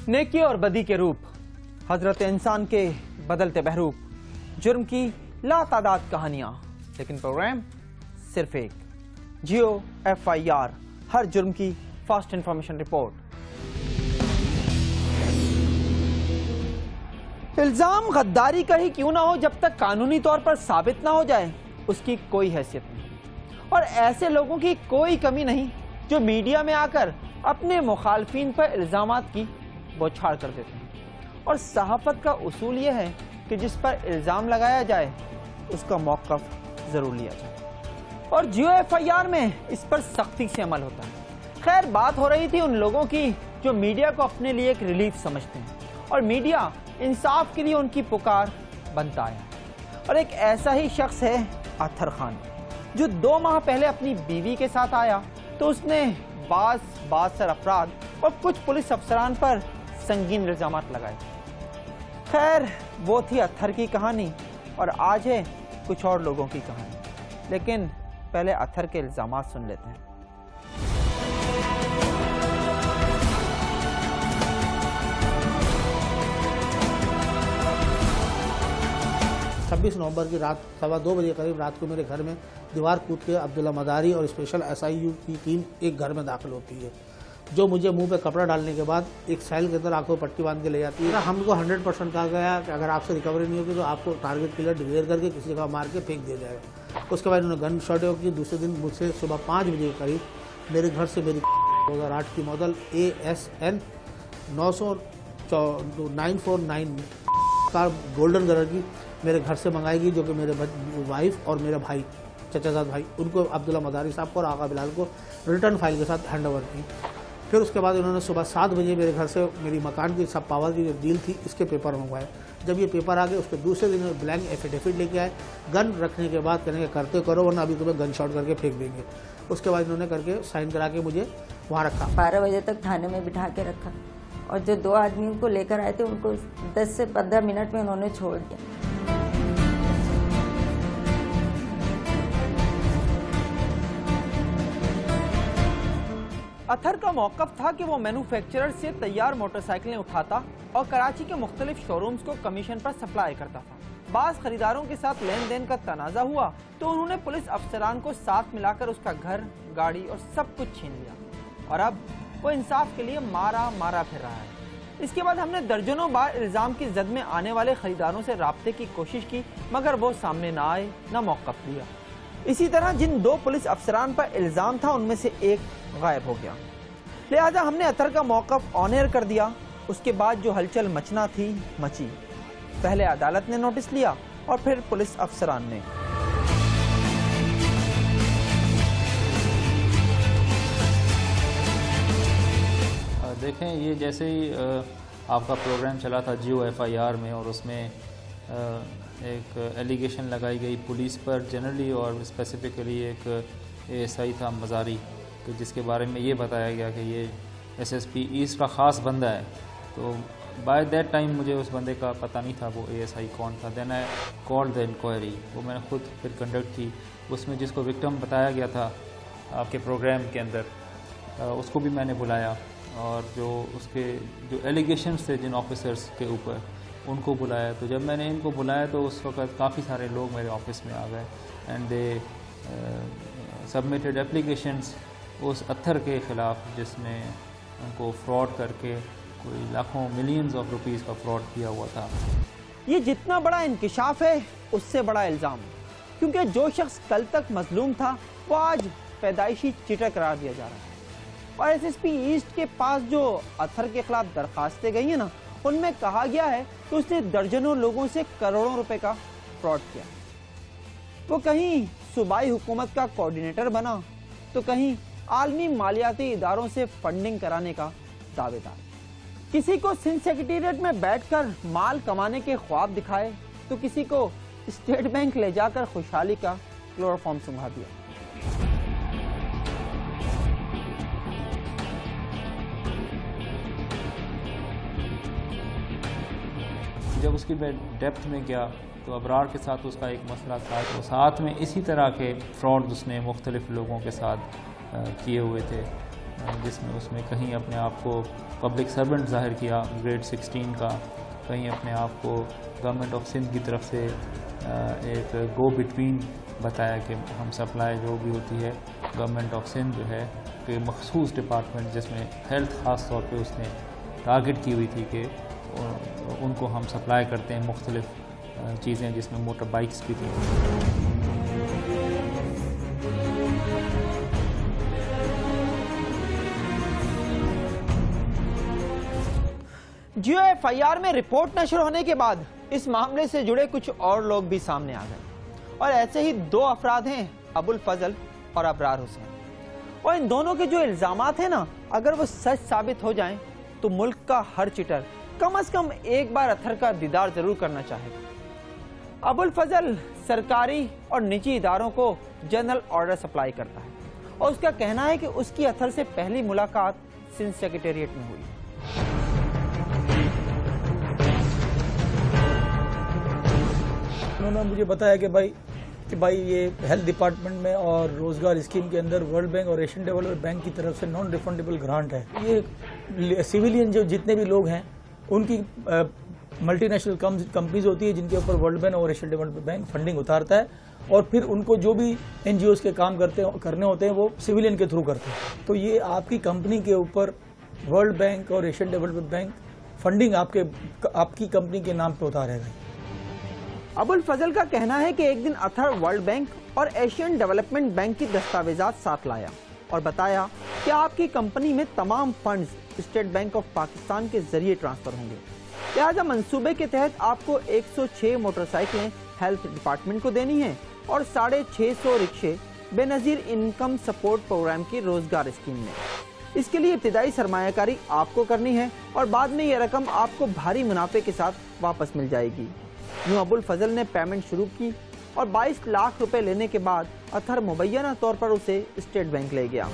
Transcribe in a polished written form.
नेकी और बदी के रूप, हजरत इंसान के बदलते बहरूप, जुर्म की लातादाद कहानियां, लेकिन प्रोग्राम सिर्फ एक। जियो FIR, हर जुर्म की फास्ट इंफॉर्मेशन रिपोर्ट। इल्जाम गद्दारी का ही क्यों ना हो, जब तक कानूनी तौर पर साबित ना हो जाए उसकी कोई हैसियत नहीं। और ऐसे लोगों की कोई कमी नहीं जो मीडिया में आकर अपने मुखालफिन पर इल्जामात की बौछार कर देते हैं। और सहाफत का उसूल यह है कि जिस पर इल्जाम लगाया जाए उसका मौक़िफ़ जरूर लिया जाए। और जियो FIR में इस पर सख्ती से अमल होता है। खैर, बात हो रही थी उन लोगों की जो मीडिया को अपने लिए एक रिलीफ समझते हैं और मीडिया इंसाफ के लिए उनकी पुकार बनता है। और एक ऐसा ही शख्स है अत्तर खान, जो 2 माह पहले अपनी बीवी के साथ आया तो उसने बासर अफराद और कुछ पुलिस अफसरान पर संगीन इल्जामात लगाए। खैर, वो थी अत्तर की कहानी और आज है कुछ और लोगों की कहानी। लेकिन पहले अत्तर के इल्जामात सुन लेते हैं। 26 नवंबर की रात 2:15 बजे करीब रात को मेरे घर में दीवार कूद के अब्दुल्ला मदारी और स्पेशल SIU की टीम एक घर में दाखिल होती है, जो मुझे मुंह पे कपड़ा डालने के बाद एक सेल के अंदर आंखों में पट्टी बांध के ले जाती है। हमको 100% कहा गया कि अगर आपसे रिकवरी नहीं होगी तो आपको टारगेट किलर डिक्लेयर करके किसी का मार के फेंक दिया जाएगा। उसके बाद उन्होंने गन शॉट की। दूसरे दिन मुझसे सुबह 5 बजे के करीब मेरे घर से मेरी 2008 की model ASN 949 car golden colour की मेरे घर से मंगाएगी, जो कि मेरे वाइफ और मेरा भाई, चचाजाद भाई, उनको अब्दुल्ला मदारी साहब को और आगा बिलाल को रिटर्न फाइल के साथ हैंड ओवर की। फिर उसके बाद उन्होंने सुबह 7 बजे मेरे घर से मेरी मकान की सब पावर की जो डील थी इसके पेपर मंगवाए। जब ये पेपर आ गए उसके दूसरे दिन ब्लैंक एफिडेविट लेके आए। गन रखने के बाद कहेंगे करते करो वरना अभी तुम्हें गन शॉट करके फेंक देंगे। उसके बाद इन्होंने करके साइन करा के मुझे वहाँ रखा। 12 बजे तक थाने में बिठा के रखा और जो 2 आदमी को लेकर आए थे उनको 10 से 15 मिनट में उन्होंने छोड़ दिया। अत्तर का मौक़िफ़ था कि वो मैन्युफैक्चरर से तैयार मोटरसाइकिलें उठाता और कराची के मुख्तलिफ शोरूम्स को कमीशन पर सप्लाई करता था। बाज़ खरीदारों के साथ लेन देन का तनाज़ा हुआ तो उन्होंने पुलिस अफसरान को साथ मिलाकर उसका घर, गाड़ी और सब कुछ छीन लिया। और अब वो इंसाफ के लिए मारा फिर रहा है। इसके बाद हमने दर्जनों बार इल्ज़ाम की जद में आने वाले खरीदारों से राब्ते की कोशिश की, मगर वो सामने ना आए, ना मौक़िफ़ लिया। इसी तरह जिन 2 पुलिस अफसरान पर इल्ज़ाम था उनमें से एक गायब हो गया। लिहाजा हमने अत्तर का मौक़िफ़ ऑन एयर कर दिया। उसके बाद जो हलचल मचना थी मची। पहले अदालत ने नोटिस लिया और फिर पुलिस अफसरान ने। देखें, ये जैसे ही आपका प्रोग्राम चला था जियो FIR में और उसमें एक एलिगेशन लगाई गई पुलिस पर जनरली और स्पेसिफिकली एक ASI था मज़ारी, तो जिसके बारे में ये बताया गया कि ये SSP ईस्ट का ख़ास बंदा है। तो बाय दैट टाइम मुझे उस बंदे का पता नहीं था वो ASI कौन था। Then I called the inquiry, वो मैंने खुद फिर कंडक्ट की। उसमें जिसको विक्टिम बताया गया था आपके प्रोग्राम के अंदर, उसको भी मैंने बुलाया और जो उसके जो एलिगेशंस थे जिन ऑफिसर्स के ऊपर उनको बुलाया। तो जब मैंने इनको बुलाया तो उस वक़्त काफ़ी सारे लोग मेरे ऑफिस में आ गए एंड दे सबमिटेड एप्लीकेशंस उस अत्तर के ख़िलाफ़ जिसने उनको फ्रॉड करके कोई लाखों मिलियंस ऑफ रुपीज़ का फ्रॉड किया हुआ था। ये जितना बड़ा इंकिशाफ है उससे बड़ा इल्ज़ाम, क्योंकि जो शख्स कल तक मजलूम था वो आज पैदाइशी चिटर करार दिया जा रहा है। और SSP ईस्ट के पास जो अत्तर के खिलाफ दरखास्तें गई हैं ना, उनमें कहा गया है कि उसने दर्जनों लोगों से करोड़ों रुपए का फ्रॉड किया। वो कहीं सूबाई हुकूमत का कोऑर्डिनेटर बना तो कहीं आलमी मालियाती इदारों से फंडिंग कराने का दावेदार। किसी को सिंध सेक्रेटेरिएट में बैठकर माल कमाने के ख्वाब दिखाए तो किसी को स्टेट बैंक ले जाकर खुशहाली का क्लोरोफॉर्म सुंघा दिया। जब उसकी डेप्थ में गया तो अबरार के साथ उसका एक मसला था, तो साथ में इसी तरह के फ्रॉड उसने मुख्तलिफ लोगों के साथ किए हुए थे। जिसमें उसमें कहीं अपने आप को पब्लिक सर्वेंट जाहिर किया ग्रेड 16 का, कहीं अपने आप को गवर्नमेंट ऑफ सिंध की तरफ से एक गो बिटवीन बताया कि हम सप्लाई जो भी होती है गवर्नमेंट ऑफ सिंध जो है कि मखसूस डिपार्टमेंट जिसमें हेल्थ ख़ास तौर पे उसने टारगेट की हुई थी कि उनको हम सप्लाई करते हैं मुख्तलिफ़ चीज़ें जिसमें मोटर बाइक्स भी थी। जियो एफआईआर में रिपोर्ट नशर होने के बाद इस मामले से जुड़े कुछ और लोग भी सामने आ गए और ऐसे ही 2 अफराद हैं, अबुल फजल और अबरार हुसैन। और इन दोनों के जो इल्जामात हैं ना, अगर वो सच साबित हो जाएं तो मुल्क का हर चिटर कम से कम एक बार अत्थर का दीदार जरूर करना चाहेगा। अबुल फजल सरकारी और निजी इदारों को जनरल ऑर्डर सप्लाई करता है और उसका कहना है कि उसकी अत्थर से पहली मुलाकात सिंध सेक्रेटेरिएट में हुई। उन्होंने मुझे बताया कि भाई ये हेल्थ डिपार्टमेंट में और रोजगार स्कीम के अंदर वर्ल्ड बैंक और एशियन डेवलपमेंट बैंक की तरफ से नॉन रिफंडेबल ग्रांट है। ये सिविलियन जो जितने भी लोग हैं उनकी मल्टीनेशनल कंपनीज होती है जिनके ऊपर वर्ल्ड बैंक और एशियन डेवलपमेंट बैंक फंडिंग उतारता है और फिर उनको जो भी NGOs के काम करने होते हैं वो सिविलियन के थ्रू करते हैं। तो ये आपकी कंपनी के ऊपर वर्ल्ड बैंक और एशियन डेवलपमेंट बैंक फंडिंग आपकी कंपनी के नाम पे उतारेगा। अबुल फजल का कहना है कि एक दिन अत्थर वर्ल्ड बैंक और एशियन डेवलपमेंट बैंक की दस्तावेजात साथ लाया और बताया कि आपकी कंपनी में तमाम funds state bank of Pakistan के जरिए ट्रांसफर होंगे, लिहाजा मंसूबे के तहत आपको 106 मोटरसाइकिलें हेल्थ डिपार्टमेंट को देनी है और 650 रिक्शे बेनजीर इनकम सपोर्ट प्रोग्राम की रोजगार स्कीम में। इसके लिए इब्तिदाई सरमायाकारी आपको करनी है और बाद में यह रकम आपको भारी मुनाफे के साथ वापस मिल जाएगी। यूं अबुल फजल ने पेमेंट शुरू की और 22 लाख रुपए लेने के बाद अत्थर मुबैना तौर पर उसे स्टेट बैंक ले गया।